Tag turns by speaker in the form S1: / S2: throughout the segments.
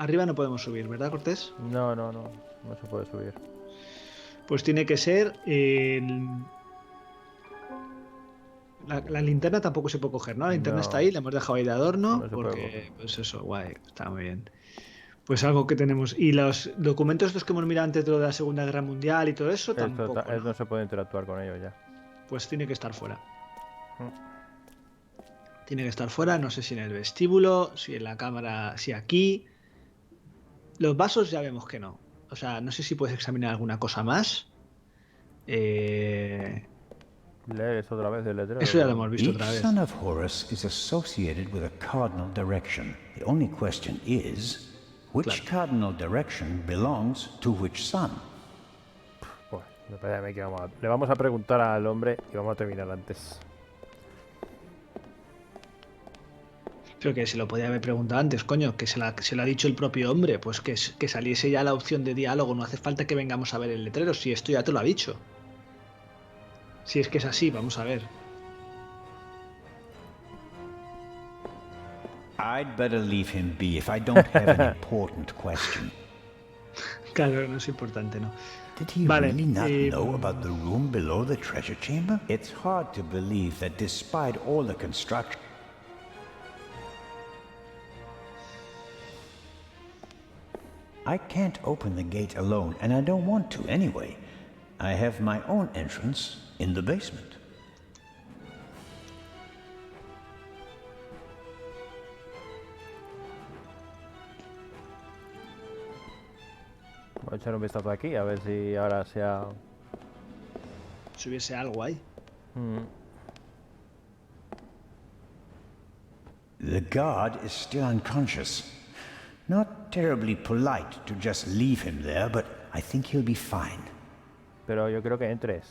S1: arriba no podemos subir, ¿verdad, Cortés?
S2: No se puede subir.
S1: Pues tiene que ser la linterna tampoco se puede coger, ¿no? La linterna está ahí, la hemos dejado ahí de adorno,
S2: no se puede
S1: porque,
S2: coger.
S1: pues eso, guay, está muy bien. Pues algo que tenemos. Y los documentos estos que hemos mirado antes de lo de la Segunda Guerra Mundial y todo eso, tampoco, ¿no?
S2: No se puede interactuar con ellos ya.
S1: Pues tiene que estar fuera. Tiene que estar fuera, no sé si en el vestíbulo, si en la cámara, si aquí. Los vasos ya vemos que no. O sea, no sé si puedes examinar alguna cosa más.
S2: Lees otra vez el letrero.
S1: Eso ya lo hemos visto
S3: Each
S1: otra vez.
S3: son of Horus is associated with a cardinal direction. The only question is, which cardinal direction belongs to which sun?
S2: Pues, le vamos a preguntar al hombre y vamos a terminar antes.
S1: Pero que se lo podía haber preguntado antes, coño, que se lo ha dicho el propio hombre, pues que saliese ya la opción de diálogo, no hace falta que vengamos a ver el letrero, si esto ya te lo ha dicho. Si es que es así, vamos a ver.
S3: I'd better leave him be if I don't have an important question.
S1: Claro, no es importante, ¿no?
S3: Did he really not know about the room below the treasure chamber? It's hard to believe that despite all the construction... I can't open the gate alone, and I don't want to anyway. I have my own entrance in the basement.
S2: Voy a echar un vistazo aquí, a ver si ahora sea...
S1: Si hubiese algo ahí.
S3: The guard is still unconscious. Not terribly polite to just leave him there, but I think he'll be fine.
S2: Pero yo creo que entres.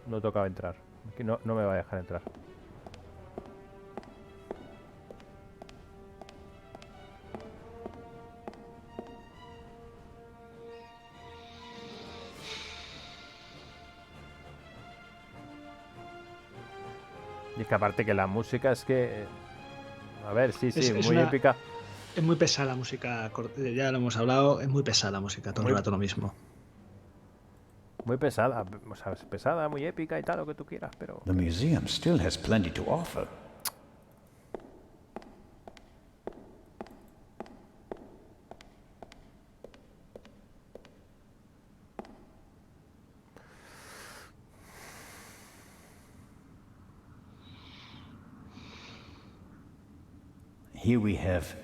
S2: No tocaba entrar. No me va a dejar entrar. Y es que aparte que la música es que... A ver, sí, muy épica.
S1: Es muy pesada la música, ya lo hemos hablado, es muy pesada la música, todo el rato lo mismo.
S2: Muy pesada, o sea, es pesada, muy épica y tal, lo que tú quieras, pero...
S3: The museum still has plenty to offer. Here we have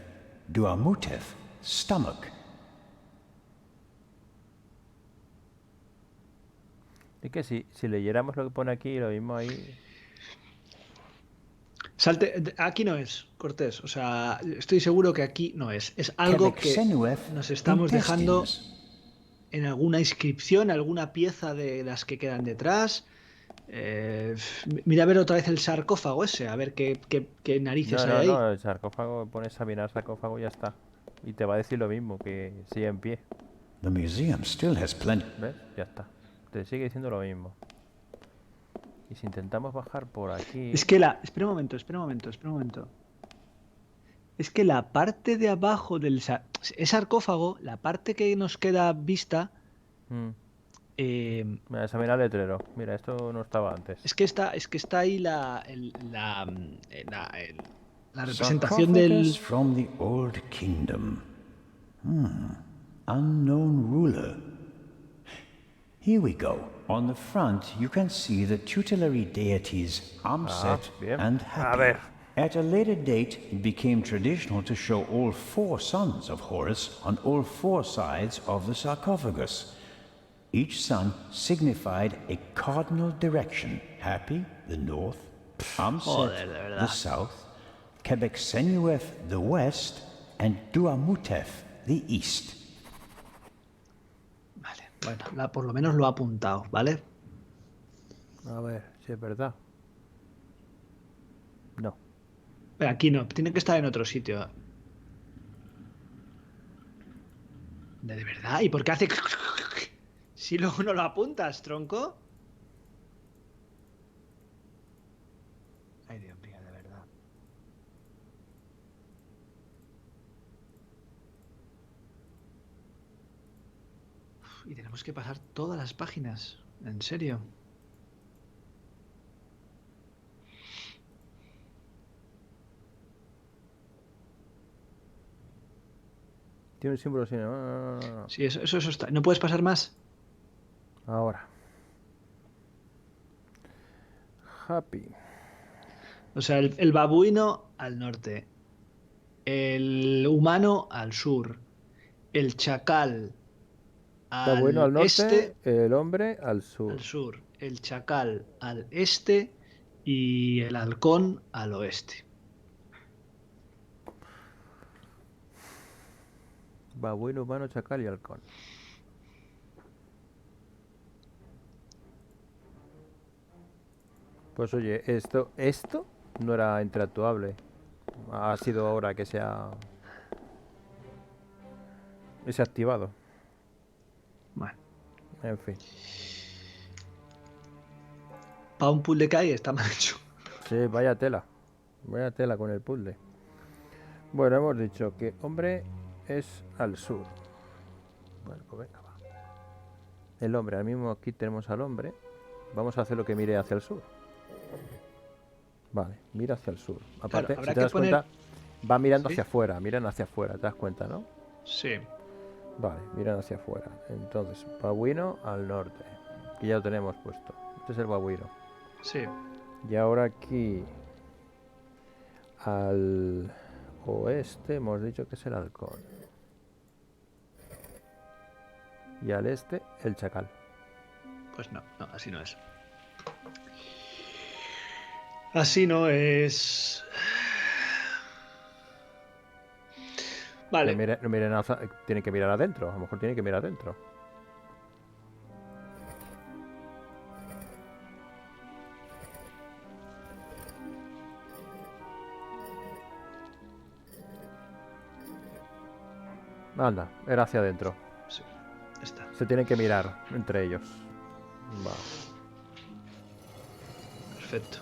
S3: Duamutef, stomach.
S2: Es que si leyéramos lo que pone aquí, lo mismo ahí...
S1: Salte, aquí no es, Cortés, o sea, estoy seguro que aquí no es. Es algo que nos estamos dejando en alguna inscripción, alguna pieza de las que quedan detrás. Mira a ver otra vez el sarcófago ese, a ver qué narices hay ahí.
S2: No, el sarcófago, pones a mirar sarcófago y ya está. Y te va a decir lo mismo, que sigue en pie.
S3: The museum still has plenty.
S2: ¿Ves? Ya está. Te sigue diciendo lo mismo. Y si intentamos bajar por aquí...
S1: Es que espera un momento. Es que la parte de abajo del sarcófago, la parte que nos queda vista...
S2: Mira, mira el letrero. Mira, esto no estaba antes.
S1: Es que está ahí la representación del...
S3: from the old kingdom. Unknown ruler. Here we go. On the front, you can see the tutelary deities Amset and Happy. At a later date, it became traditional to show all 4 sons of Horus on all 4 sides of the sarcophagus. Each sun signified a cardinal direction. Happy, the north, Amset, the south, Quebecsenuef, the west, and Duamutef, the east.
S1: Vale, bueno, por lo menos lo ha apuntado, ¿vale?
S2: A ver, si es verdad. No.
S1: Pero aquí no, tiene que estar en otro sitio. ¿De verdad? ¿Y por qué hace... Si luego no lo apuntas, tronco? Ay, Dios mío, de verdad. Y tenemos que pasar todas las páginas. ¿En serio?
S2: Tiene un símbolo sin... No.
S1: Sí, eso está. ¿No puedes pasar más?
S2: Ahora. Happy.
S1: O sea, el babuino al norte. El humano al sur. El chacal al
S2: Babuino al norte,
S1: este.
S2: el hombre al sur.
S1: Al sur. El chacal al este. Y el halcón al oeste.
S2: Babuino, humano, chacal y halcón. Pues oye, esto no era interactuable. Ha sido ahora que se ha activado.
S1: Bueno.
S2: En fin.
S1: Para un puzzle que hay está mal hecho.
S2: Sí, vaya tela. Vaya tela con el puzzle. Bueno, hemos dicho que hombre es al sur. Bueno, pues venga, va. El hombre, ahora mismo aquí tenemos al hombre. Vamos a hacer lo que mire hacia el sur. Vale, mira hacia el sur. Aparte,
S1: claro,
S2: si te das cuenta, va mirando hacia afuera. Miran hacia afuera, te das cuenta, ¿no?
S1: Sí.
S2: Vale, miran hacia afuera. Entonces, babuino al norte. Que ya lo tenemos puesto. Este es el babuino.
S1: Sí.
S2: Y ahora aquí al oeste hemos dicho que es el halcón. Y al este, el chacal.
S1: Pues no, así no es. Así no es. Vale.
S2: No miren tienen que mirar adentro. A lo mejor tienen que mirar adentro. Anda, era hacia adentro.
S1: Sí, está.
S2: Se tienen que mirar entre ellos. Va.
S1: Perfecto.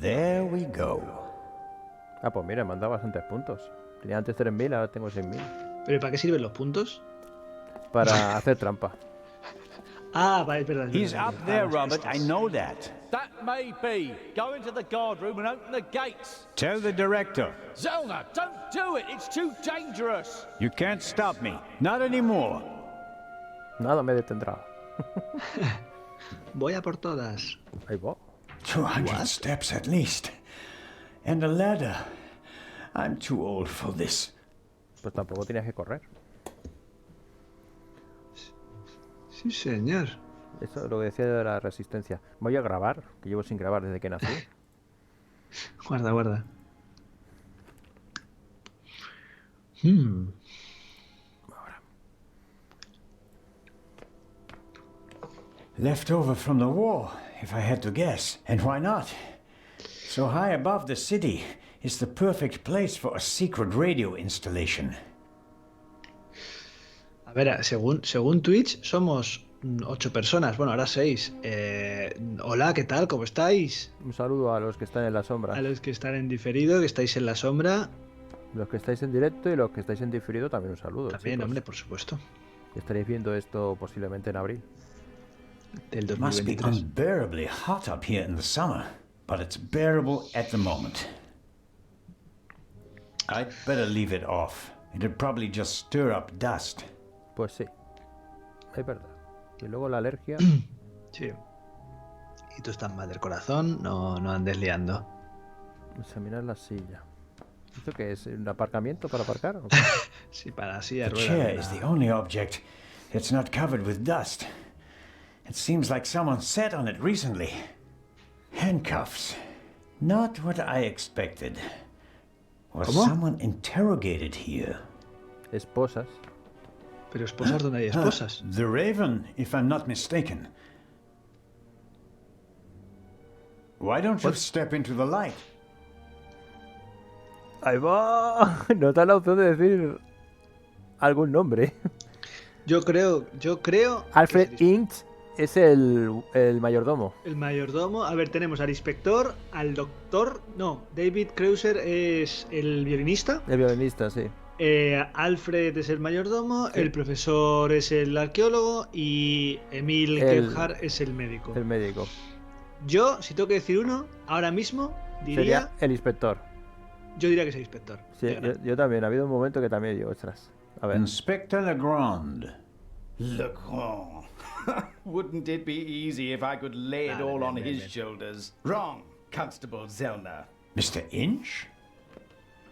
S3: There we go.
S2: Ah, pues mira, me han dado bastantes puntos. Tenía antes 3.000, ahora tengo 6.000.
S1: ¿Pero para qué sirven los puntos?
S2: Para hacer trampa.
S1: Ah, vale, es verdad.
S3: He's up there, Robert. I know that.
S4: That may be. Go into the guard room and open the gates.
S3: Tell the director.
S4: Zellner, don't do it. It's too dangerous.
S3: You can't stop me. Not anymore.
S2: Nada me detendrá.
S1: Voy a por todas.
S2: Ahí va.
S3: 200 steps at least. And a ladder. I'm too old for this.
S2: Pues tampoco tenías que correr.
S1: Sí, señor.
S2: Eso es lo que decía de la resistencia. Voy a grabar, que llevo sin grabar desde que nací.
S1: Guarda.
S2: Ahora.
S3: Left over from the war, if I had to guess. And why not? So high above the city is the perfect place for a secret radio installation.
S1: A ver, según Twitch somos 8 personas. Bueno, ahora 6. Hola, ¿qué tal? ¿Cómo estáis?
S2: Un saludo a los que están en la sombra.
S1: A los que están en diferido, que estáis en la sombra.
S2: Los que estáis en directo y los que estáis en diferido también un saludo.
S1: También,
S2: chicos.
S1: hombre, por supuesto.
S2: Estaréis viendo esto posiblemente en abril.
S1: Del
S3: It must be
S1: 2023.
S3: unbearably hot up here in the summer, but it's bearable at the moment. I'd better leave it off. It'd probably just stir up dust.
S2: Pues sí, es verdad. Y luego la alergia.
S1: Sí. Y tú estás mal del corazón, no andes liando.
S2: Examinar la silla. ¿Esto qué es? ¿Un aparcamiento para aparcar?
S1: Sí, para así de
S3: The
S1: ruedas.
S3: chair is the only object that's not covered with dust. It seems like someone sat on it recently. Handcuffs. Not what I expected. Was
S1: ¿Cómo?
S3: someone interrogated here?
S2: Esposas.
S1: Pero esposas, ¿dónde hay esposas?
S3: The Raven, if I'm not mistaken. Why don't you step into the light?
S2: Ahí va. No te da la opción de decir algún nombre.
S1: Yo creo.
S2: Alfred
S1: que
S2: Inch es el mayordomo.
S1: el mayordomo. A ver, tenemos al inspector, al doctor. No, David Kreuser es el violinista.
S2: El violinista, sí.
S1: Alfred es el mayordomo, el profesor es el arqueólogo y Emil Gebhardt es el médico.
S2: El médico.
S1: Yo, si tengo que decir uno, ahora mismo diría...
S2: Sería el inspector.
S1: Yo diría que es el inspector.
S2: Sí, yo también. Ha habido un momento que también digo, ostras. A ver.
S3: Inspector Legrand.
S4: Legrand. Wouldn't it be easy if I could lay it all on his shoulders? Wrong, Constable Zellner.
S3: Mr. Inch?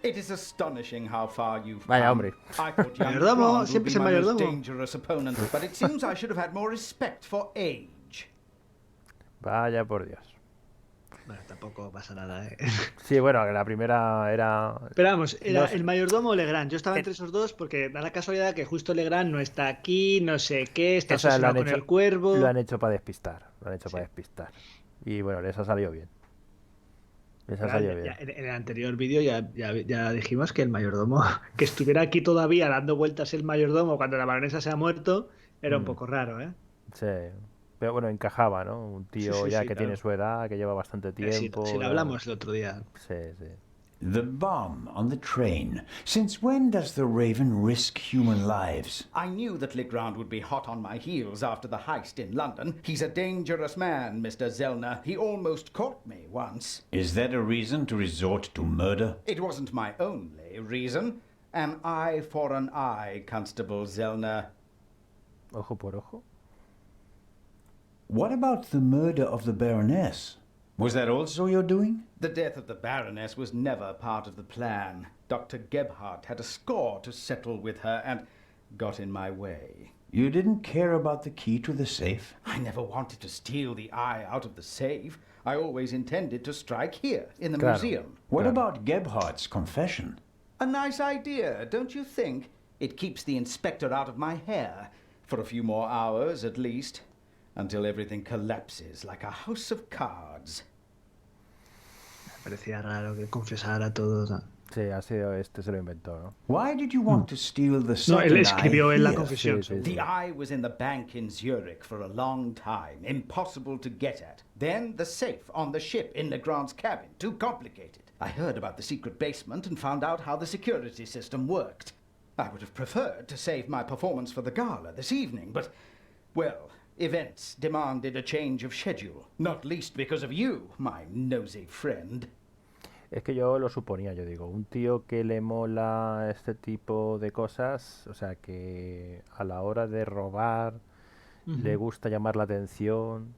S4: It is astonishing how far you've
S2: Vaya,
S4: come.
S2: hombre.
S4: I thought young
S1: Mayordomo,
S4: Grant would
S1: siempre
S4: be
S1: es el
S4: my most
S1: mayordomo.
S4: dangerous opponent, but it seems I should have had more respect for age.
S2: Vaya por Dios.
S1: Bueno, tampoco pasa nada, ¿eh?
S2: Sí, bueno, la primera era...
S1: Pero vamos, era el mayordomo o Legrand. Yo estaba entre esos dos porque da la casualidad que justo Legrand no está aquí, no sé qué, está asociado con el Cuervo.
S2: Lo han hecho para despistar. Y bueno, les ha salido bien.
S1: En el anterior vídeo ya dijimos que el mayordomo, que estuviera aquí todavía dando vueltas el mayordomo cuando la baronesa se ha muerto, era un poco raro, ¿eh?
S2: Sí. Pero bueno, encajaba, ¿no? Un tío que tiene su edad, que lleva bastante tiempo.
S1: Sí, lo hablamos el otro día.
S2: Sí.
S3: The bomb on the train. Since when does the Raven risk human lives?
S4: I knew that Legrand would be hot on my heels after the heist in London. He's a dangerous man, Mr. Zellner. He almost caught me once.
S3: Is that a reason to resort to murder?
S4: It wasn't my only reason. An eye for an eye, Constable Zellner.
S2: Ojo por ojo.
S3: What about the murder of the Baroness? Was that also your doing?
S4: The death of the Baroness was never part of the plan. Dr. Gebhardt had a score to settle with her and got in my way.
S3: You didn't care about the key to the safe?
S4: I never wanted to steal the eye out of the safe. I always intended to strike here, in the museum.
S3: What about Gebhardt's confession?
S4: A nice idea, don't you think? It keeps the inspector out of my hair. For a few more hours, at least. Until everything collapses like a house of cards.
S1: Parecía raro que confesara todo. ¿No?
S2: Sí, ha sido se lo inventó, ¿no?
S3: Why did you want to steal the second
S1: eye? No, él escribió en la confesión.
S4: The eye was in the bank in Zurich for a long time, impossible to get at. Then the safe on the ship in Legrand's cabin, too complicated. I heard about the secret basement and found out how the security system worked. I would have preferred to save my performance for the gala this evening, but, well, events demanded a change of schedule, not least because of you, my nosy friend.
S2: Es que yo lo suponía, yo digo, un tío que le mola este tipo de cosas, o sea, que a la hora de robar le gusta llamar la atención,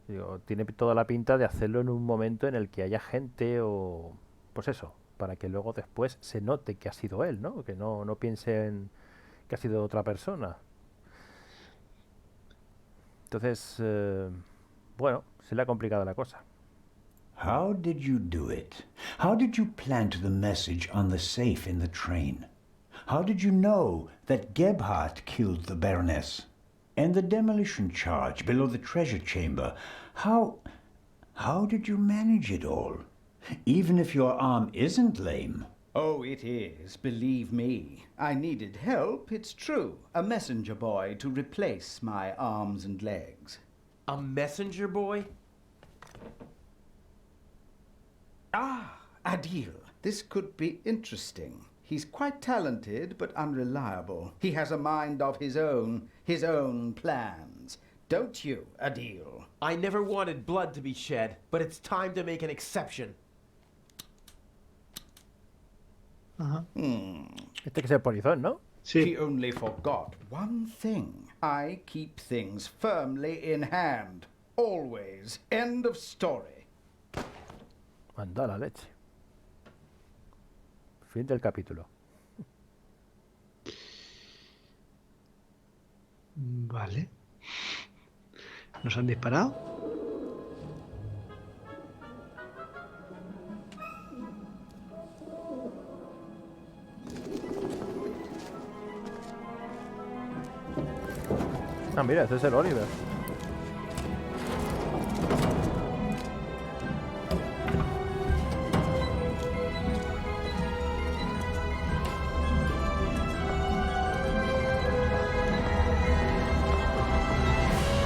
S2: digo, tiene toda la pinta de hacerlo en un momento en el que haya gente o, pues eso, para que luego después se note que ha sido él, ¿no? Que no piensen que ha sido otra persona. Entonces, bueno, se le ha complicado la cosa.
S3: How did you do it? How did you plant the message on the safe in the train? How did you know that Gebhardt killed the Baroness? And the demolition charge below the treasure chamber, how did you manage it all? Even if your arm isn't lame.
S4: Oh, it is, believe me. I needed help, it's true. A messenger boy to replace my arms and legs.
S5: A messenger boy?
S4: Ah, Adil. This could be interesting. He's quite talented, but unreliable. He has a mind of his own plans. Don't you, Adil?
S5: I never wanted blood to be shed, but it's time to make an exception.
S2: Este que es el polizón, ¿no?
S1: Sí.
S4: He only forgot one thing. I keep things firmly in hand. Always. End of story.
S2: Anda la leche. Fin del capítulo.
S1: Vale. ¿Nos han disparado?
S2: Ah, mira, este es el Oliver.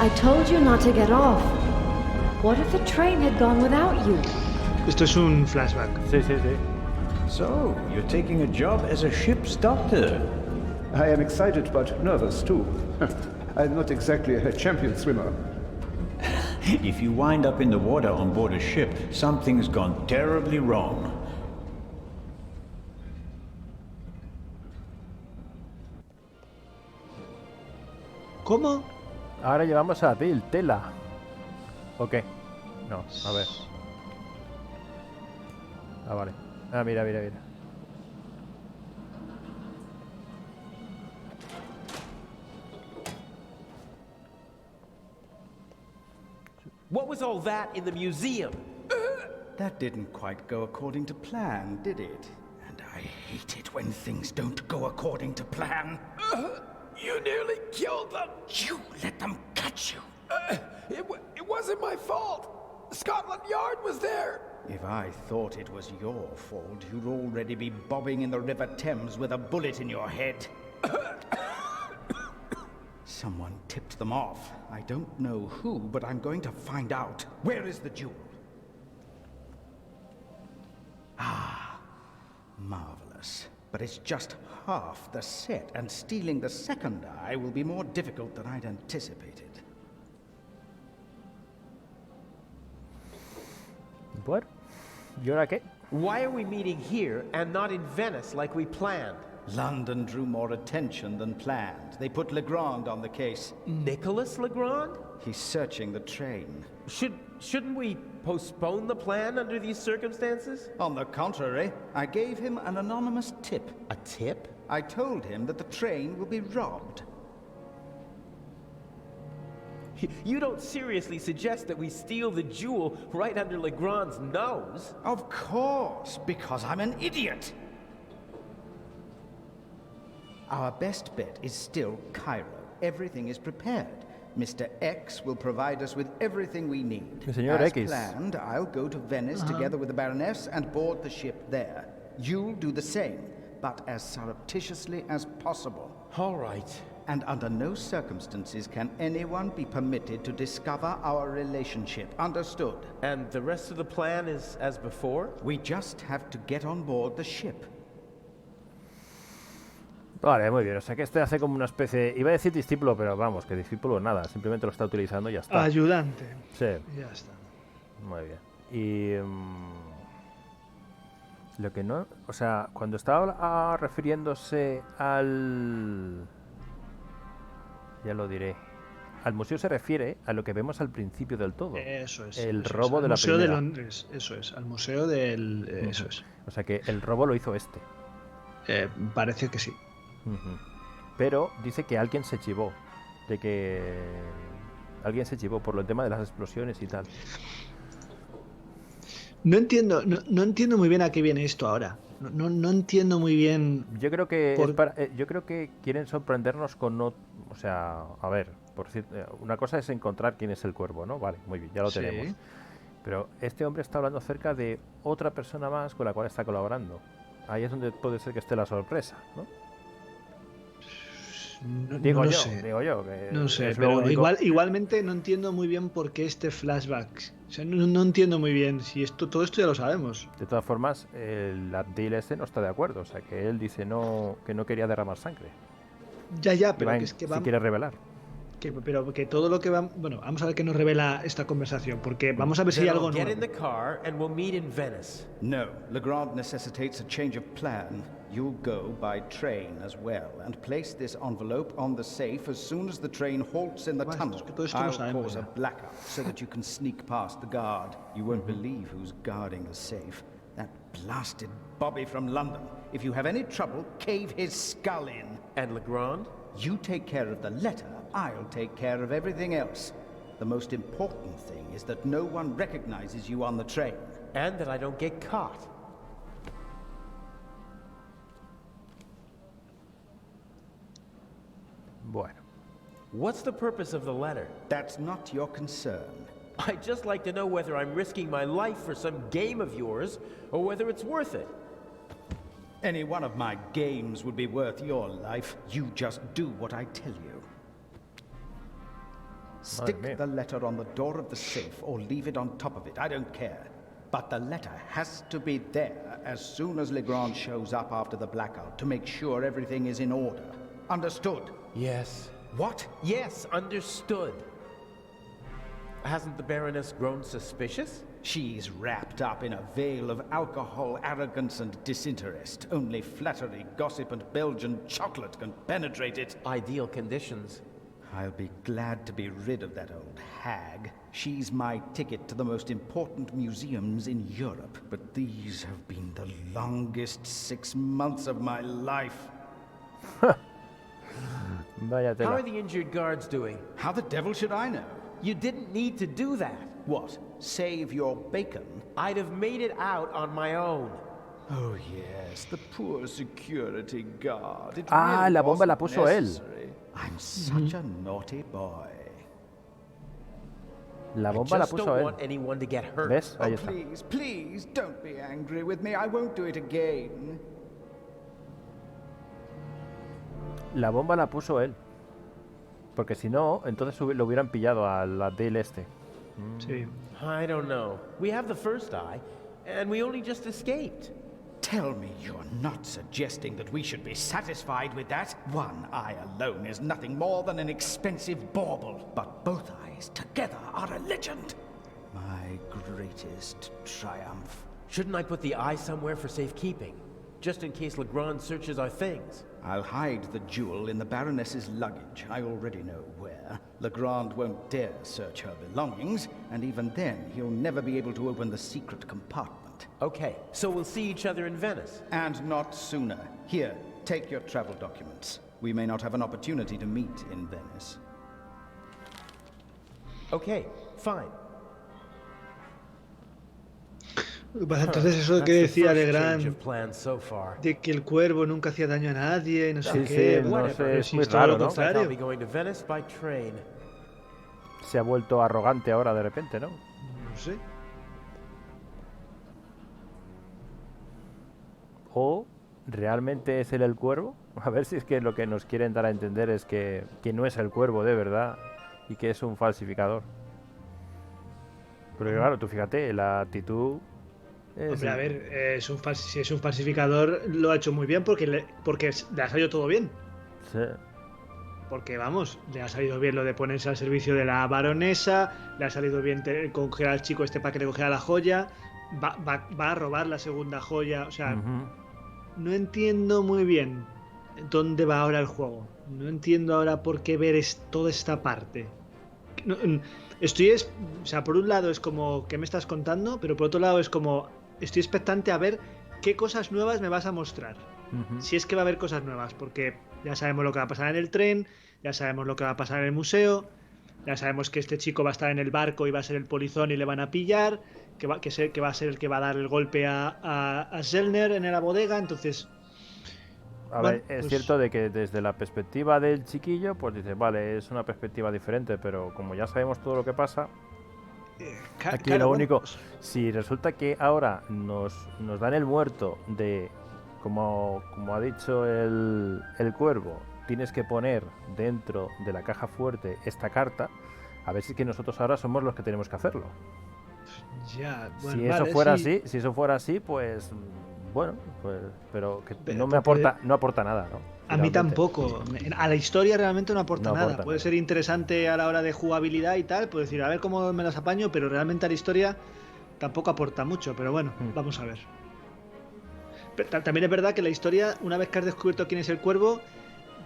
S6: I told you not to get off. What if the train had gone without you?
S1: Esto es un flashback.
S2: Sí.
S3: So, you're taking a job as a ship's doctor.
S7: I am excited but nervous too. I'm not exactly a champion swimmer.
S3: If you wind up in the water on board a ship, something's gone terribly wrong.
S1: ¿Cómo?
S2: Ahora llevamos a Bill, tela. ¿O qué? No, a ver. Ah, vale. Ah, mira.
S5: What was all that in the museum?
S4: That didn't quite go according to plan, did it? And I hate it when things don't go according to plan.
S5: You nearly killed them.
S4: You let them catch you.
S5: It wasn't my fault. Scotland Yard was there.
S4: If I thought it was your fault, you'd already be bobbing in the River Thames with a bullet in your head. Someone tipped them off. I don't know who, but I'm going to find out. Where is the jewel? Ah, marvelous. But it's just half the set, and stealing the second eye will be more difficult than I'd anticipated.
S2: What? ¿Y ahora qué?
S5: Why are we meeting here and not in Venice like we planned?
S4: London drew more attention than planned. They put Legrand on the case.
S5: Nicholas Legrand?
S4: He's searching the train.
S5: Shouldn't we postpone the plan under these circumstances?
S4: On the contrary, I gave him an anonymous tip.
S5: A tip?
S4: I told him that the train will be robbed.
S5: You don't seriously suggest that we steal the jewel right under Legrand's nose?
S4: Of course, because I'm an idiot. Our best bet is still Cairo. Everything is prepared. Mr. X will provide us with everything we need.
S2: Señor
S4: As
S2: X.
S4: planned, I'll go to Venice together with the Baroness and board the ship there. You'll do the same, but as surreptitiously as possible.
S5: All right.
S4: And under no circumstances can anyone be permitted to discover our relationship. Understood?
S5: And the rest of the plan is as before?
S4: We just have to get on board the ship.
S2: Vale, muy bien. O sea que este hace como una especie... Iba a decir discípulo, pero vamos, que discípulo nada. Simplemente lo está utilizando y ya está.
S1: Ayudante.
S2: Sí.
S1: Ya está.
S2: Muy bien. Y... lo que no... O sea, cuando estaba refiriéndose al... Ya lo diré. Al museo se refiere a lo que vemos al principio del todo.
S1: Eso es.
S2: El
S1: eso
S2: robo
S1: es.
S2: de la
S1: Museo
S2: primera.
S1: de Londres. Eso es. Al museo del... Eso es.
S2: O sea que el robo lo hizo este.
S1: Parece que sí.
S2: Pero dice que alguien se chivó. De que... Alguien se chivó por el tema de las explosiones y tal.
S1: No entiendo muy bien a qué viene esto ahora. No entiendo muy bien.
S2: Yo creo que yo creo que quieren sorprendernos con o sea, a ver, por cierto, una cosa es encontrar quién es el cuervo, ¿no? Vale, muy bien, ya lo tenemos. Pero este hombre está hablando acerca de otra persona más con la cual está colaborando. Ahí es donde puede ser que esté la sorpresa, ¿no? Digo yo. Que
S1: no sé,
S2: es lo
S1: pero
S2: único.
S1: igualmente no entiendo muy bien por qué este flashback. O sea, no entiendo muy bien. Si todo esto ya lo sabemos.
S2: De todas formas, el Abdil este no está de acuerdo. O sea, que él dice que no quería derramar sangre.
S1: Ya, pero que es que
S2: si quiere revelar.
S1: Pero que todo lo que va... Bueno, vamos a ver qué nos revela esta conversación, porque vamos a ver si hay algo nuevo.
S5: Get in the car and we'll meet in Venice.
S4: No, Legrand necessitates a change of plan. You'll go by train as well, and place this envelope on the safe as soon as the train halts in the tunnel. I'll cause a blackout so that you can sneak past the guard. You won't believe who's guarding the safe. That blasted Bobby from London. If you have any trouble, cave his skull in.
S5: And Legrand?
S4: You take care of the letter, I'll take care of everything else. The most important thing is that no one recognizes you on the train.
S5: And that I don't get caught.
S2: Bueno.
S5: What's the purpose of the letter?
S4: That's not your concern.
S5: I'd just like to know whether I'm risking my life for some game of yours, or whether it's worth it.
S4: Any one of my games would be worth your life. You just do what I tell you. Stick the letter on the door of the safe or leave it on top of it. I don't care. But the letter has to be there as soon as Legrand shows up after the blackout to make sure everything is in order. Understood?
S5: Yes.
S4: What?
S5: Yes, understood. Hasn't the Baroness grown suspicious?
S4: She's wrapped up in a veil of alcohol, arrogance, and disinterest. Only flattery, gossip, and Belgian chocolate can penetrate it.
S5: Ideal conditions.
S4: I'll be glad to be rid of that old hag. She's my ticket to the most important museums in Europe. But these have been the longest 6 months of my life.
S2: Vaya tela.
S5: How are the injured guards doing?
S4: How the devil should I know?
S5: You didn't need to do that.
S4: What? Save your bacon?
S5: I'd have made it out on my own.
S4: Oh yes, the poor security guard. It
S2: Ah,
S4: really
S2: la bomba la
S4: wasn't
S2: puso él.
S4: necessary. I'm such a naughty boy.
S2: La
S5: I
S2: bomba la
S5: just
S2: puso
S5: don't
S2: él.
S5: want anyone to get hurt.
S2: ¿Ves? Ahí
S4: Oh,
S2: está.
S4: please, please, don't be angry with me. I won't do it again.
S2: La bomba la puso él. Porque si no, entonces lo hubieran pillado a la Dale este.
S1: Sí.
S5: I don't know. We have the first eye, and we only just escaped.
S4: Tell me you're not suggesting that we should be satisfied with that. One eye alone is nothing more than an expensive bauble, but both eyes together are a legend. My greatest triumph.
S5: Shouldn't I put the eye somewhere for safekeeping? Just in case Legrand searches our things.
S4: I'll hide the jewel in the Baroness's luggage. I already know where. Legrand won't dare search her belongings, and even then, he'll never be able to open the secret compartment.
S5: Okay, so we'll see each other in Venice.
S4: And not sooner. Here, take your travel documents. We may not have an opportunity to meet in Venice.
S5: Okay, fine.
S1: Entonces eso que decía Legrand
S5: So far.
S1: de que el cuervo nunca hacía daño a nadie, no sé
S2: Sí,
S1: qué.
S2: sí, no sé, es
S1: si
S2: muy
S1: es todo
S2: raro,
S1: lo
S2: ¿no?
S1: contrario.
S5: I'll be going to Venice by train.
S2: Se ha vuelto arrogante ahora de repente, ¿no?
S1: No sé.
S2: ¿O realmente es él el cuervo? A ver si es que lo que nos quieren dar a entender es que no es el cuervo de verdad y que es un falsificador. Pero claro, tú fíjate, la actitud...
S1: Hombre, a ver, si es un falsificador, lo ha hecho muy bien porque le ha salido todo bien.
S2: Sí.
S1: Porque, vamos, le ha salido bien lo de ponerse al servicio de la baronesa, le ha salido bien congelar al chico este para que le cogiera la joya, va a robar la segunda joya, o sea, no entiendo muy bien dónde va ahora el juego. No entiendo ahora por qué ver toda esta parte. O sea, por un lado es como, ¿qué me estás contando? Pero por otro lado es como, estoy expectante a ver qué cosas nuevas me vas a mostrar. Si es que va a haber cosas nuevas, porque ya sabemos lo que va a pasar en el tren, ya sabemos lo que va a pasar en el museo, ya sabemos que este chico va a estar en el barco y va a ser el polizón y le van a pillar, que va a ser el que va a dar el golpe a Zellner en la bodega, entonces...
S2: A ver, es cierto de que desde la perspectiva del chiquillo, pues dices, vale, es una perspectiva diferente, pero como ya sabemos todo lo que pasa, aquí
S1: claro,
S2: lo único, si resulta que ahora nos dan el muerto de, como ha dicho el cuervo, tienes que poner dentro de la caja fuerte esta carta, a ver si es que nosotros ahora somos los que tenemos que hacerlo.
S1: Ya, bueno,
S2: Si eso fuera así, pues... Bueno, pues, pero que no aporta nada, ¿no?
S1: A mí tampoco. A la historia realmente no aporta nada. Puede
S2: nada.
S1: ser interesante a la hora de jugabilidad y tal, puedo decir, a ver cómo me las apaño, pero realmente a la historia tampoco aporta mucho. Pero bueno, vamos a ver. Pero también es verdad que la historia, una vez que has descubierto quién es el cuervo,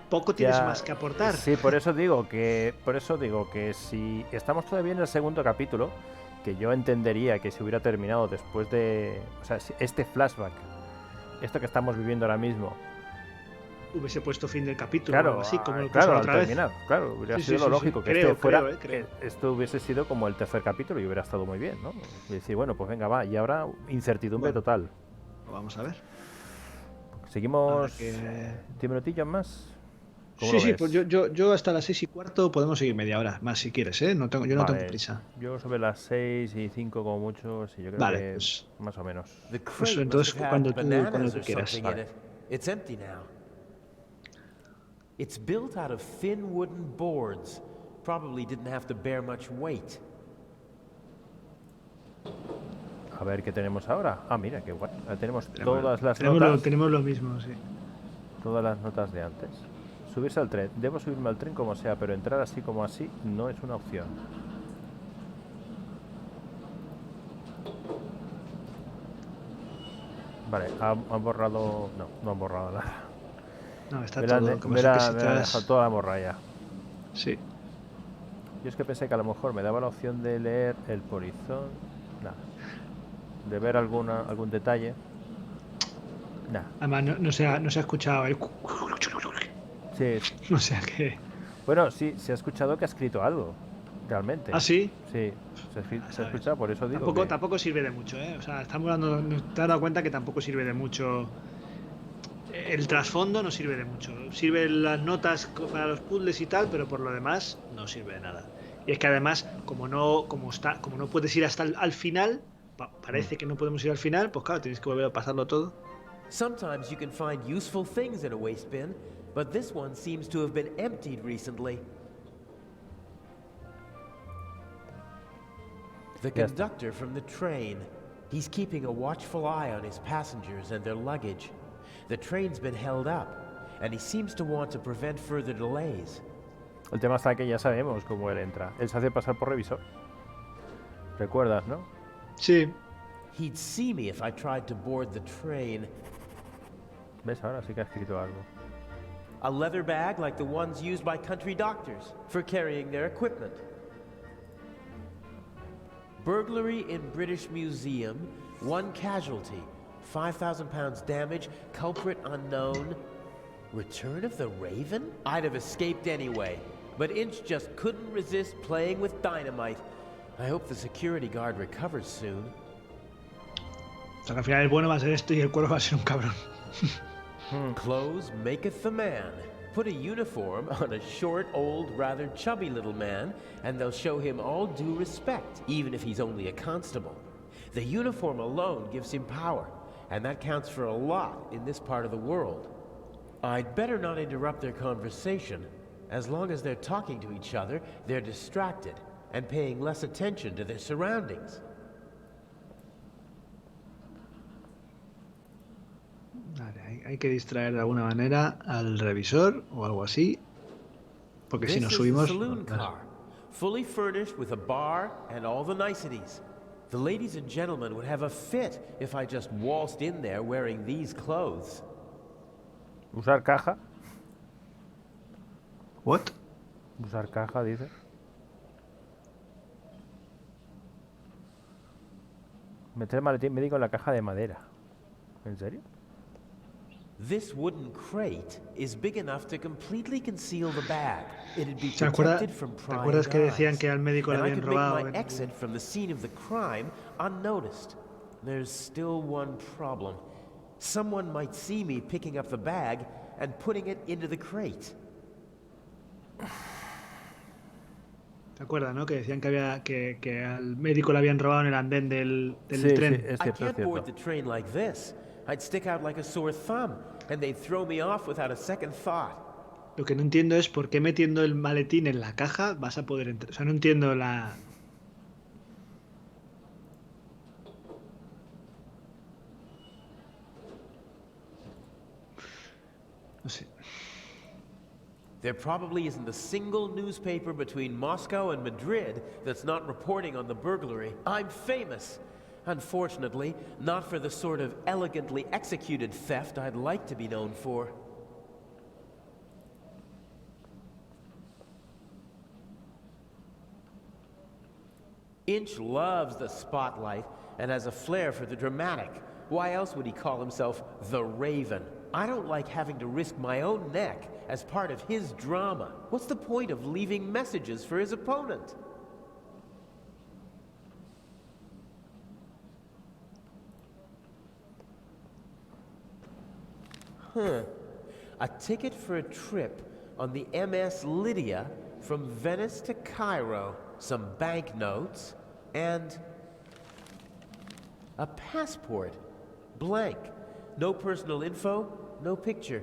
S1: poco tienes más que aportar.
S2: Sí, por eso digo que si estamos todavía en el segundo capítulo, que yo entendería que se hubiera terminado después de, o sea, este flashback, esto que estamos viviendo ahora mismo,
S1: hubiese puesto fin del capítulo,
S2: claro,
S1: o algo así, como lo puso
S2: claro,
S1: la
S2: al
S1: otra vez.
S2: terminar, claro, hubiera sido lo lógico que esto hubiese sido como el tercer capítulo y hubiera estado muy bien, ¿no? Y decir, bueno, pues venga, va, y ahora incertidumbre total.
S1: Vamos a ver.
S2: Seguimos 10 minutillos más.
S1: Sí, pues yo hasta las 6:15 podemos seguir media hora más si quieres, ¿eh? No tengo prisa.
S2: Yo sobre las 6:05 como mucho, sí, yo creo que pues, más o menos.
S1: Pues entonces cuando tú quieras.
S5: Vale. It's empty now. It's built out of thin wooden boards. Probably didn't have to bear much weight.
S2: A ver qué tenemos ahora. Ah, mira, qué guay. Tenemos todas las notas.
S1: Tenemos lo mismo, sí.
S2: Todas las notas de antes. Subirse al tren. Debo subirme al tren como sea, pero entrar así como así no es una opción. Vale, han borrado... No han borrado nada.
S1: No, está todo.
S2: Me ha dejado toda la morralla.
S1: Sí.
S2: Yo es que pensé que a lo mejor me daba la opción de leer el horizonte. Nada. De ver algún detalle. Nada.
S1: Además, no se ha escuchado el...
S2: Sí.
S1: O sea que...
S2: Bueno, sí, se ha escuchado que ha escrito algo. Realmente.
S1: ¿Ah, sí?
S2: Sí, se ha escuchado, por eso digo
S1: tampoco sirve de mucho, ¿eh? O sea, estamos dando... Te has dado cuenta que tampoco sirve de mucho... El trasfondo no sirve de mucho. Sirven las notas para los puzzles y tal, pero por lo demás no sirve de nada. Y es que además, como no puedes ir hasta al final, parece que no podemos ir al final, pues claro, tienes que volver a pasarlo todo.
S5: Sometimes you can find useful things in a waste bin, but this one seems to have been emptied recently. The conductor from the train. He's keeping a watchful eye on his passengers and their luggage. The train's been held up, and he seems to want to prevent further delays.
S2: El tema está que ya sabemos cómo él entra. Él se hace pasar por revisor. ¿Recuerdas, no?
S1: Sí.
S5: He'd see me if I tried to board the train.
S2: ¿Ves? Ahora sí que ha escrito algo.
S5: A leather bag like the ones used by country doctors for carrying their equipment. Burglary in British Museum, 1 casualty, £5,000 damage, culprit unknown. Return of the Raven? I'd have escaped anyway, but Inch just couldn't resist playing with dynamite. I hope the security guard recovers soon.
S1: O sea que al final el bueno va a ser esto y el cuervo va a ser un cabrón.
S5: Clothes maketh the man. Put a uniform on a short, old, rather chubby little man, and they'll show him all due respect, even if he's only a constable. The uniform alone gives him power, and that counts for a lot in this part of the world. I'd better not interrupt their conversation. As long as they're talking to each other, they're distracted and paying less attention to their surroundings.
S1: Vale, hay que distraer de alguna manera al revisor o algo así, porque si nos subimos...
S5: Saloon car, fully furnished with a bar and all the niceties. The ladies and gentlemen would have a fit if I just waltzed in there wearing these clothes.
S2: ¿Usar caja?
S1: What?
S2: ¿Usar caja, dice? Meter el maletín médico en la caja de madera. ¿En serio?
S5: This wooden crate is big enough to completely conceal the bag. It'd be
S1: ¿Te acuerdas que decían que al médico le habían robado?
S5: And I could make my exit from the scene of the crime unnoticed. There's still one problem. Someone might see me picking up the bag and putting it into the crate.
S1: ¿Te acuerdas, no? Que decían que al médico le habían robado en el andén del tren.
S2: Sí, es cierto,
S5: I can't board the train like this. I'd stick out like a sore thumb, and they'd throw me off without a second thought.
S1: Lo que no entiendo es por qué metiendo el maletín en la caja vas a poder entrar. O sea, no entiendo la... No sé.
S5: There probably isn't a single newspaper between Moscow and Madrid that's not reporting on the burglary. I'm famous. Unfortunately, not for the sort of elegantly executed theft I'd like to be known for. Inch loves the spotlight and has a flair for the dramatic. Why else would he call himself the Raven? I don't like having to risk my own neck as part of his drama. What's the point of leaving messages for his opponent? A ticket for a trip on the MS Lydia from Venice to Cairo, some banknotes, and a passport. Blank. No personal info, no picture.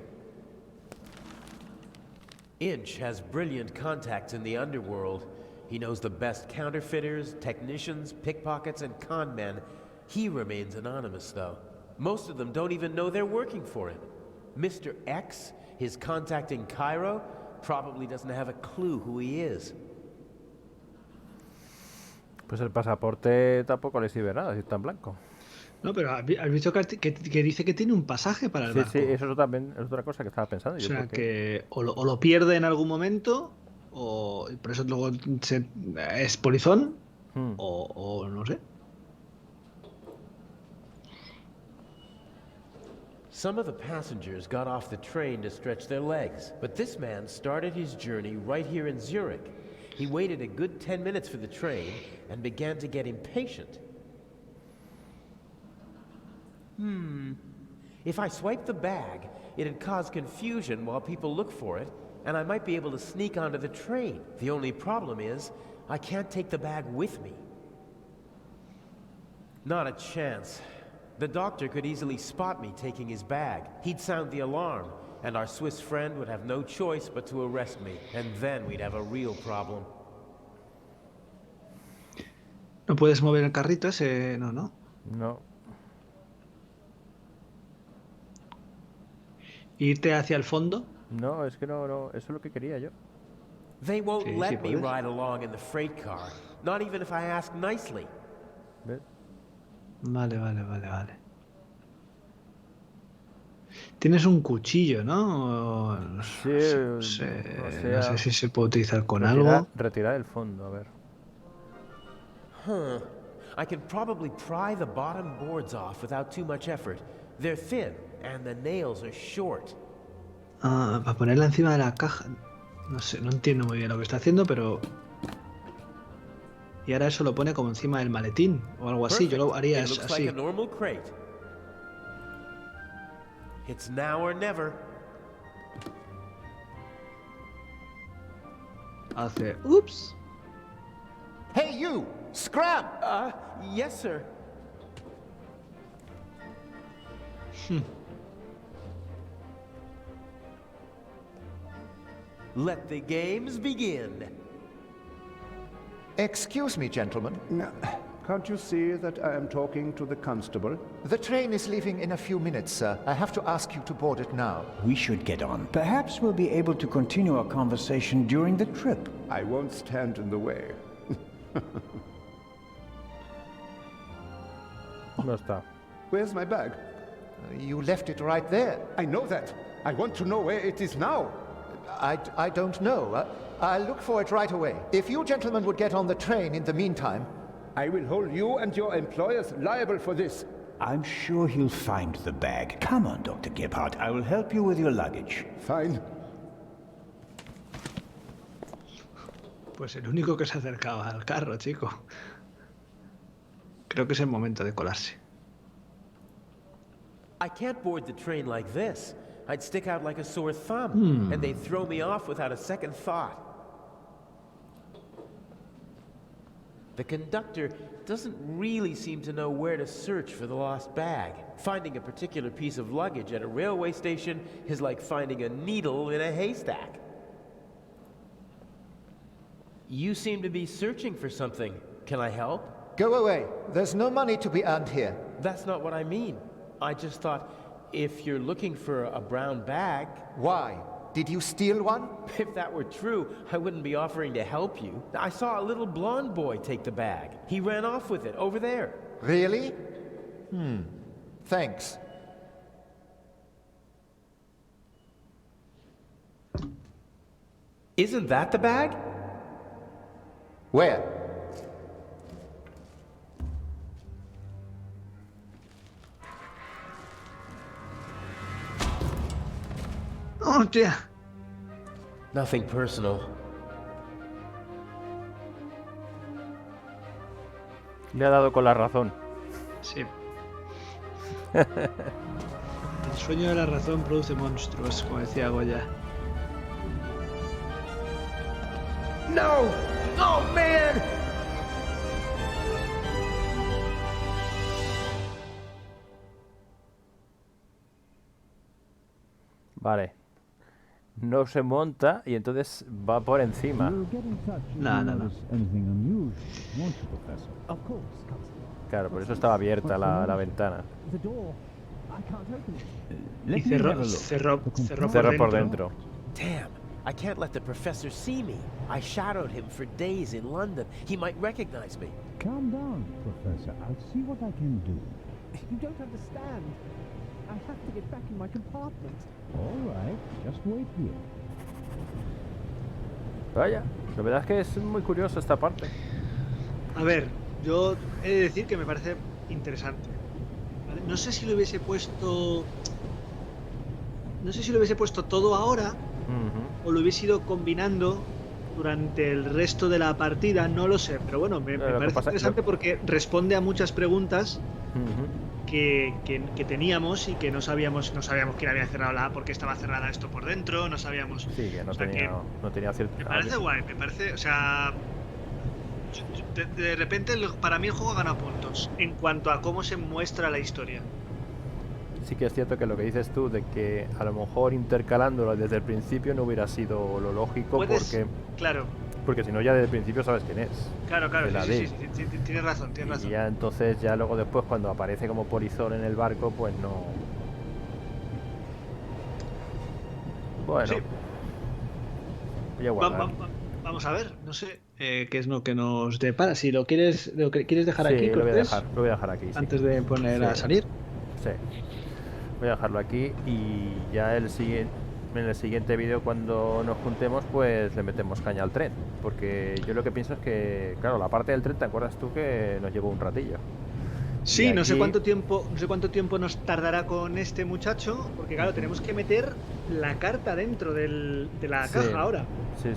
S5: Inch has brilliant contacts in the underworld. He knows the best counterfeiters, technicians, pickpockets, and con men. He remains anonymous, though. Most of them don't even know they're working for him. Mr. X, his contact in Cairo, probably doesn't have a clue who he is.
S2: Pues el pasaporte tampoco le sirve nada si está en blanco.
S1: No, pero has visto que dice que tiene un pasaje para el barco.
S2: Sí, eso también es otra cosa que estaba pensando.
S1: O sea, que o lo pierde en algún momento, o por eso luego es polizón, o no sé.
S5: Some of the passengers got off the train to stretch their legs, but this man started his journey right here in Zurich. He waited a good 10 minutes for the train and began to get impatient. If I swipe the bag, it'd cause confusion while people look for it, and I might be able to sneak onto the train. The only problem is, I can't take the bag with me. Not a chance. The doctor could easily spot me taking his bag. He'd sound the alarm, and our Swiss friend would have no choice but to arrest me, and then we'd have a real problem.
S1: ¿No puedes mover el carrito ese? No.
S2: No.
S1: ¿Irte hacia el fondo?
S2: No, es que no, eso es lo que quería yo.
S5: They won't let me ride along in the freight car, not even if I ask nicely.
S2: ¿Ves?
S1: Vale. Tienes un cuchillo, ¿no?
S2: Sí,
S1: no sé si se puede utilizar con algo.
S2: Retirar el fondo, a ver.
S5: I can probably pry the bottom boards off without too much effort. They're thin, and the nails are short.
S1: Para ponerla encima de la caja. No sé, no entiendo muy bien lo que está haciendo, pero... Y ahora eso lo pone como encima del maletín, o algo así. Yo lo haría así.
S5: Like a normal crate. It's now or never.
S1: Hace... ¡Ups!
S8: Hey you! Scram!
S5: Yes, sir. Let the games begin.
S8: Excuse me, gentlemen.
S7: Can't you see that I am talking to the constable?
S8: The train is leaving in a few minutes, sir. I have to ask you to board it now.
S3: We should get on. Perhaps we'll be able to continue our conversation during the trip.
S7: I won't stand in the way.
S2: No está.
S7: Where's my bag?
S8: You left it right there.
S7: I know that. I want to know where it is now.
S8: I don't know. I'll look for it right away. If you gentlemen would get on the train in the meantime...
S7: I will hold you and your employers liable for this.
S3: I'm sure he'll find the bag. Come on, Dr. Gebhardt. I will help you with your luggage.
S7: Fine.
S1: Pues el único que se acercaba al carro, chico. Creo que es el momento de colarse.
S5: I can't board the train like this. I'd stick out like a sore thumb, and they'd throw me off without a second thought. The conductor doesn't really seem to know where to search for the lost bag. Finding a particular piece of luggage at a railway station is like finding a needle in a haystack. You seem to be searching for something. Can I help?
S8: Go away. There's no money to be earned here.
S5: That's not what I mean. I just thought, if you're looking for a brown bag...
S8: Why? Did you steal one?
S5: If that were true, I wouldn't be offering to help you. I saw a little blonde boy take the bag. He ran off with it, over there.
S8: Really? Thanks.
S5: Isn't that the bag?
S8: Where?
S1: ¡Oh, tía!
S5: Nothing personal.
S2: Le ha dado con la razón.
S1: Sí. El sueño de la razón produce monstruos, como decía Goya.
S8: No! Oh, man!
S2: Vale. no se monta y entonces va por encima.
S1: No.
S2: Claro, por eso estaba abierta la ventana.
S1: Y cerró
S2: por dentro.
S5: Damn, I can't let the professor see me. I shadowed him for days in London. He might recognize me.
S3: Calm down, Professor. I'll see what I can do.
S9: You don't understand. I have to get back in my compartment.
S3: All right, just wait here.
S2: Vaya, la verdad es que es muy curioso esta parte.
S1: A ver, yo he de decir que me parece interesante. ¿Vale? No sé si lo hubiese puesto todo ahora o lo hubiese ido combinando durante el resto de la partida, no lo sé, pero bueno, me parece interesante porque responde a muchas preguntas que teníamos y que no sabíamos quién había cerrado porque estaba cerrada esto por dentro, no sabíamos.
S2: Sí, que no tenía cierto.
S1: Me parece guay, o sea, de repente para mí el juego gana puntos en cuanto a cómo se muestra la historia.
S2: Sí que es cierto que lo que dices tú de que a lo mejor intercalándolo desde el principio no hubiera sido lo lógico, porque si no ya desde el principio sabes quién es.
S1: Claro, sí, tienes razón.
S2: Y ya entonces ya luego después cuando aparece como polizón en el barco, pues no. Bueno. Sí.
S1: Vamos a ver, no sé qué es lo que nos depara. Si lo quieres dejar aquí,
S2: lo voy a dejar aquí.
S1: Antes de poner a salir.
S2: Sí. Voy a dejarlo aquí y ya en el siguiente vídeo cuando nos juntemos pues le metemos caña al tren, porque yo lo que pienso es que claro, la parte del tren, ¿te acuerdas tú que nos llevó un ratillo?
S1: Sí, no sé cuánto tiempo nos tardará con este muchacho, porque claro, tenemos que meter la carta dentro de la caja ahora.
S2: Sí.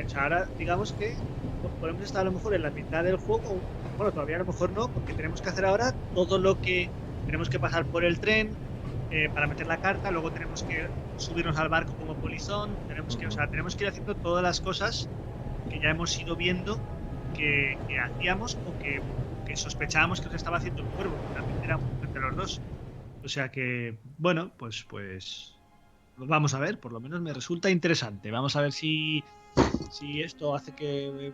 S1: O sea, ahora digamos que podemos estar a lo mejor en la mitad del juego, bueno, todavía a lo mejor no, porque tenemos que hacer ahora todo lo que tenemos que pasar por el tren para meter la carta, luego tenemos que subirnos al barco como polizón, tenemos que ir haciendo todas las cosas que ya hemos ido viendo que hacíamos o que sospechábamos que se estaba haciendo el Cuervo, que también era entre los dos. O sea que, bueno, pues vamos a ver, por lo menos me resulta interesante. Vamos a ver si esto hace que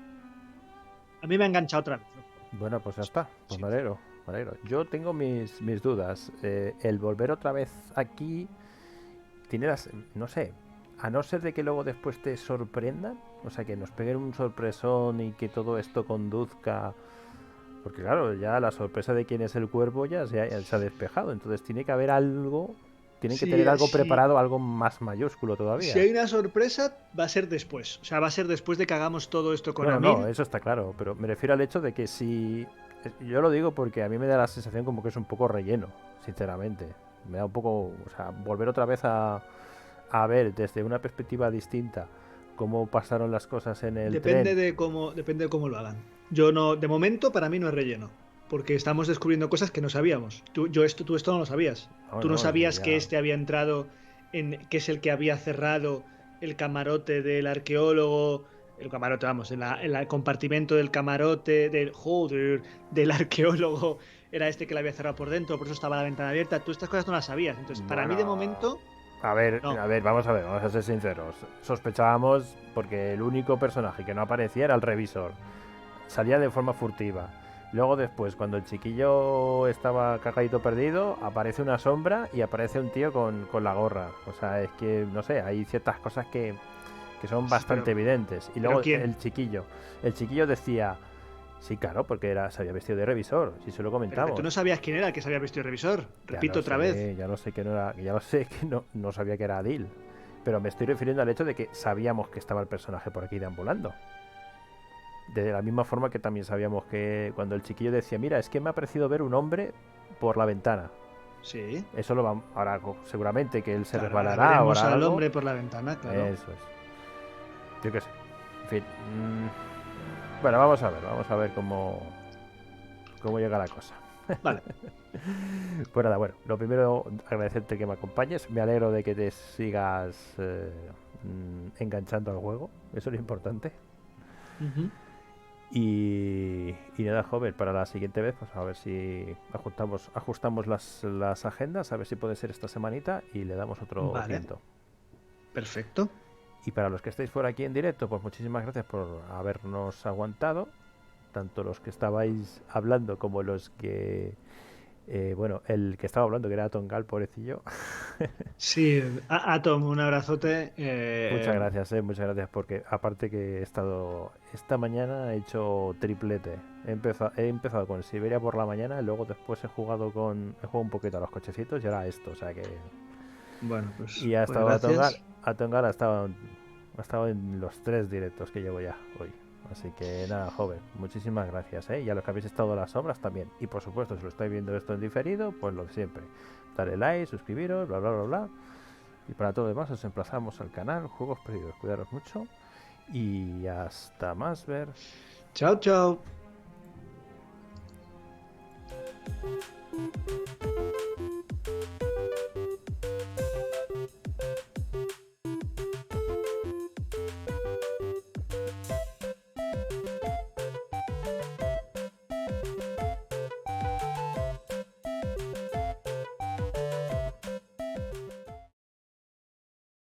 S1: a mí me ha enganchado otra vez.
S2: Bueno, pues ya está, pues me alegro. Yo tengo mis dudas. El volver otra vez aquí tiene no sé, a no ser de que luego después te sorprendan, o sea, que nos peguen un sorpresón y que todo esto conduzca, porque claro, ya la sorpresa de quién es el Cuervo ya se ha despejado, entonces tiene que haber algo, tienen que tener algo preparado, algo más mayúsculo todavía.
S1: Si hay una sorpresa, va a ser después, o sea, va a ser después de que hagamos todo esto con Amir.
S2: No, eso está claro, pero me refiero al hecho de que si... Yo lo digo porque a mí me da la sensación como que es un poco relleno, sinceramente. Me da un poco, o sea, volver otra vez a ver desde una perspectiva distinta cómo pasaron las cosas en el tren.
S1: Depende de cómo lo hagan. Yo no, de momento para mí no es relleno, porque estamos descubriendo cosas que no sabíamos. Tú esto no lo sabías. Tú no sabías que este había entrado que es el que había cerrado el camarote del arqueólogo. El camarote, vamos, el compartimento del camarote del arqueólogo era este que la había cerrado por dentro, por eso estaba la ventana abierta. Tú estas cosas no las sabías, entonces para mí de momento...
S2: A ver, vamos a ser sinceros. Sospechábamos porque el único personaje que no aparecía era el revisor. Salía de forma furtiva. Luego después, cuando el chiquillo estaba cagadito perdido, aparece una sombra y aparece un tío con la gorra. O sea, es que, no sé, hay ciertas cosas que son bastante evidentes. Y luego el chiquillo decía, sí, claro, porque se había vestido de revisor, si se lo comentamos.
S1: Pero tú no sabías quién era el que se había vestido de revisor. Repito otra vez.
S2: Ya lo sé que no sabía que era Adil. Pero me estoy refiriendo al hecho de que sabíamos que estaba el personaje por aquí deambulando. De la misma forma que también sabíamos que cuando el chiquillo decía, mira, es que me ha parecido ver un hombre por la ventana.
S1: Sí.
S2: Eso lo vamos ahora seguramente que él se resbalará.
S1: Veremos al hombre por la ventana, claro.
S2: Eso es. Yo qué sé. En fin. Bueno, vamos a ver cómo llega la cosa.
S1: Vale.
S2: Pues nada, bueno, lo primero, agradecerte que me acompañes. Me alegro de que te sigas enganchando al juego. Eso es lo importante. Y nada, joven, para la siguiente vez, pues a ver si ajustamos las agendas, a ver si puede ser esta semanita y le damos otro tiento.
S1: Perfecto.
S2: Y para los que estáis por aquí en directo, pues muchísimas gracias por habernos aguantado, tanto los que estabais hablando como los que... bueno, el que estaba hablando, que era Anton Jakob, pobrecillo.
S1: Sí, Atom, un abrazote.
S2: Muchas gracias, porque aparte que he estado esta mañana, he hecho triplete. He empezado con Siberia por la mañana, y luego después he jugado un poquito a los cochecitos y ahora esto, o sea que...
S1: Bueno, pues...
S2: Y ha estado
S1: gracias.
S2: Anton Jakob ha estado en los 3 directos que llevo ya hoy. Así que nada, joven, muchísimas gracias, ¿eh? Y a los que habéis estado en las sombras también. Y por supuesto, si lo estáis viendo esto en diferido, pues lo de siempre. Dale like, suscribiros, bla, bla, bla, bla. Y para todo lo demás, os emplazamos al canal Juegos Perdidos. Cuidaros mucho y hasta más ver.
S1: Chao, chao.